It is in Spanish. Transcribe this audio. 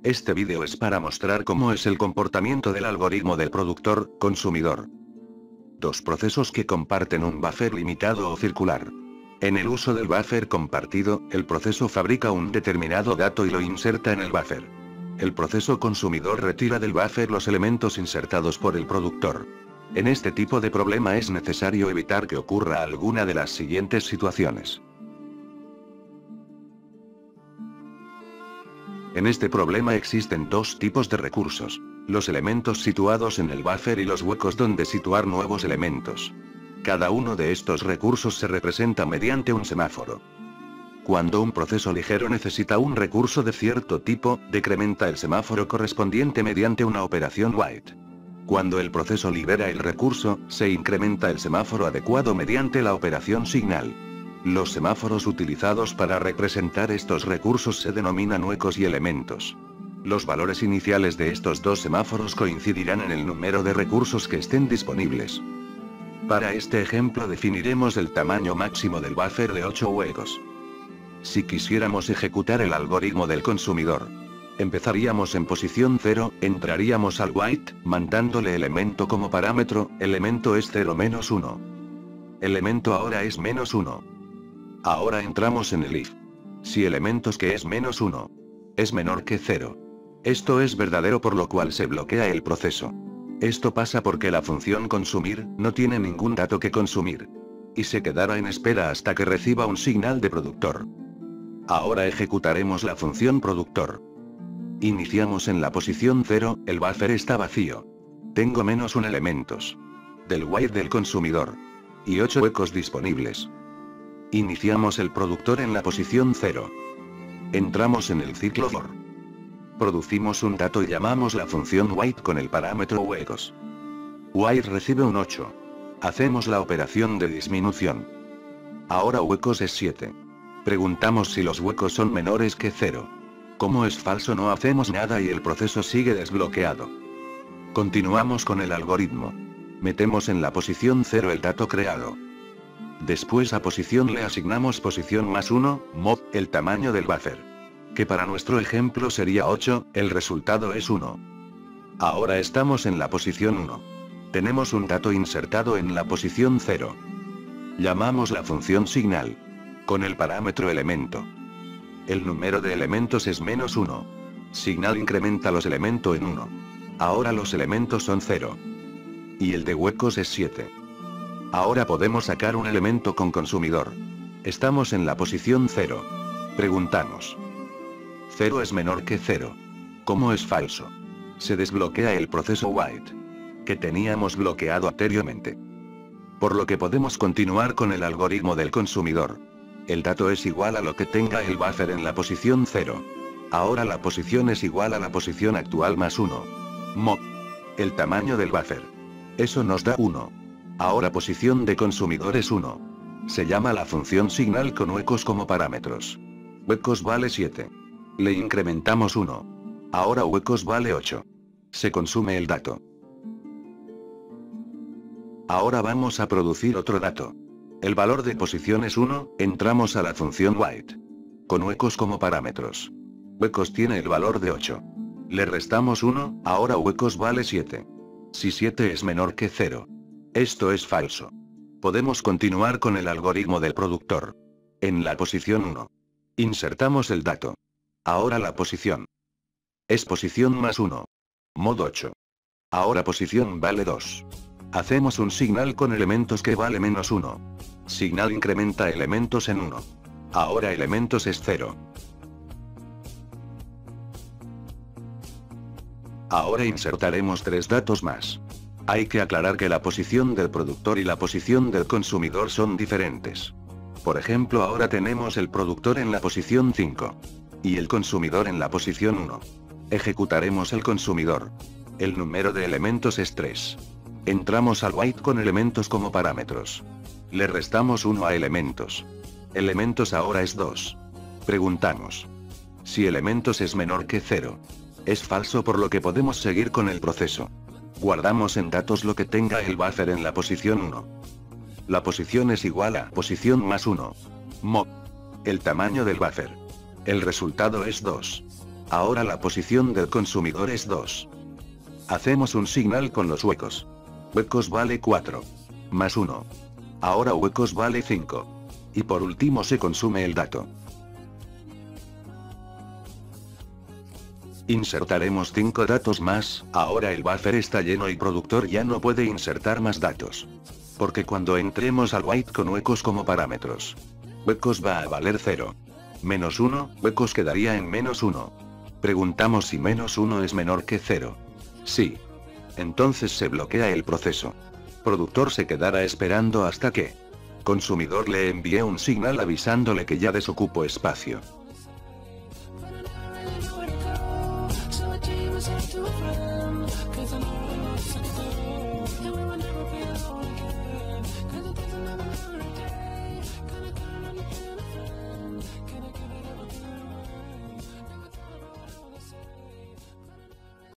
Este vídeo es para mostrar cómo es el comportamiento del algoritmo del productor-consumidor. Dos procesos que comparten un buffer limitado o circular. En el uso del buffer compartido, el proceso fabrica un determinado dato y lo inserta en el buffer. El proceso consumidor retira del buffer los elementos insertados por el productor. En este tipo de problema es necesario evitar que ocurra alguna de las siguientes situaciones. En este problema existen dos tipos de recursos: los elementos situados en el buffer y los huecos donde situar nuevos elementos. Cada uno de estos recursos se representa mediante un semáforo. Cuando un proceso ligero necesita un recurso de cierto tipo, decrementa el semáforo correspondiente mediante una operación wait. Cuando el proceso libera el recurso, se incrementa el semáforo adecuado mediante la operación signal. Los semáforos utilizados para representar estos recursos se denominan huecos y elementos. Los valores iniciales de estos dos semáforos coincidirán en el número de recursos que estén disponibles. Para este ejemplo definiremos el tamaño máximo del buffer de 8 huecos. Si quisiéramos ejecutar el algoritmo del consumidor, empezaríamos en posición 0, entraríamos al wait, mandándole elemento como parámetro, elemento es 0 menos 1. Elemento ahora es menos 1. Ahora entramos en el if. Si elementos que es menos 1 es menor que 0. Esto es verdadero, por lo cual se bloquea el proceso. Esto pasa porque la función consumir no tiene ningún dato que consumir. Y se quedará en espera hasta que reciba un signal de productor. Ahora ejecutaremos la función productor. Iniciamos en la posición 0, el buffer está vacío. Tengo menos 1 elementos del wait del consumidor y 8 huecos disponibles. Iniciamos el productor en la posición 0. Entramos en el ciclo for. Producimos un dato y llamamos la función wait con el parámetro huecos. Wait recibe un 8. Hacemos la operación de disminución. Ahora huecos es 7. Preguntamos si los huecos son menores que 0. Como es falso, no hacemos nada y el proceso sigue desbloqueado. Continuamos con el algoritmo. Metemos en la posición 0 el dato creado. Después a posición le asignamos posición más 1, mod, el tamaño del buffer, que para nuestro ejemplo sería 8, el resultado es 1. Ahora estamos en la posición 1. Tenemos un dato insertado en la posición 0. Llamamos la función signal con el parámetro elemento. El número de elementos es menos 1. Signal incrementa los elementos en 1. Ahora los elementos son 0. Y el de huecos es 7. Ahora podemos sacar un elemento con consumidor. Estamos en la posición 0. Preguntamos. 0 es menor que 0. Como es falso, se desbloquea el proceso wait, que teníamos bloqueado anteriormente. Por lo que podemos continuar con el algoritmo del consumidor. El dato es igual a lo que tenga el buffer en la posición 0. Ahora la posición es igual a la posición actual más 1. Mod. El tamaño del buffer. Eso nos da 1. Ahora posición de consumidor es 1. Se llama la función signal con huecos como parámetros. Huecos vale 7. Le incrementamos 1. Ahora huecos vale 8. Se consume el dato. Ahora vamos a producir otro dato. El valor de posición es 1, entramos a la función wait. Con huecos como parámetros. Huecos tiene el valor de 8. Le restamos 1, ahora huecos vale 7. Si 7 es menor que 0. Esto es falso. Podemos continuar con el algoritmo del productor. En la posición 1. Insertamos el dato. Ahora la posición es posición más 1. Mod 8. Ahora posición vale 2. Hacemos un signal con elementos que vale menos 1. Signal incrementa elementos en 1. Ahora elementos es 0. Ahora insertaremos 3 datos más. Hay que aclarar que la posición del productor y la posición del consumidor son diferentes. Por ejemplo, ahora tenemos el productor en la posición 5. Y el consumidor en la posición 1. Ejecutaremos el consumidor. El número de elementos es 3. Entramos al wait con elementos como parámetros. Le restamos 1 a elementos. Elementos ahora es 2. Preguntamos. Si elementos es menor que 0. Es falso, por lo que podemos seguir con el proceso. Guardamos en datos lo que tenga el buffer en la posición 1. La posición es igual a posición más 1. Mod. El tamaño del buffer. El resultado es 2. Ahora la posición del consumidor es 2. Hacemos un signal con los huecos. Huecos vale 4. Más 1. Ahora huecos vale 5. Y por último se consume el dato. Insertaremos 5 datos más, ahora el buffer está lleno y productor ya no puede insertar más datos. Porque cuando entremos al wait con huecos como parámetros, huecos va a valer 0. Menos 1, huecos quedaría en menos 1. Preguntamos si menos 1 es menor que 0. Sí. Entonces se bloquea el proceso. Productor se quedará esperando hasta que consumidor le envíe un signal avisándole que ya desocupó espacio.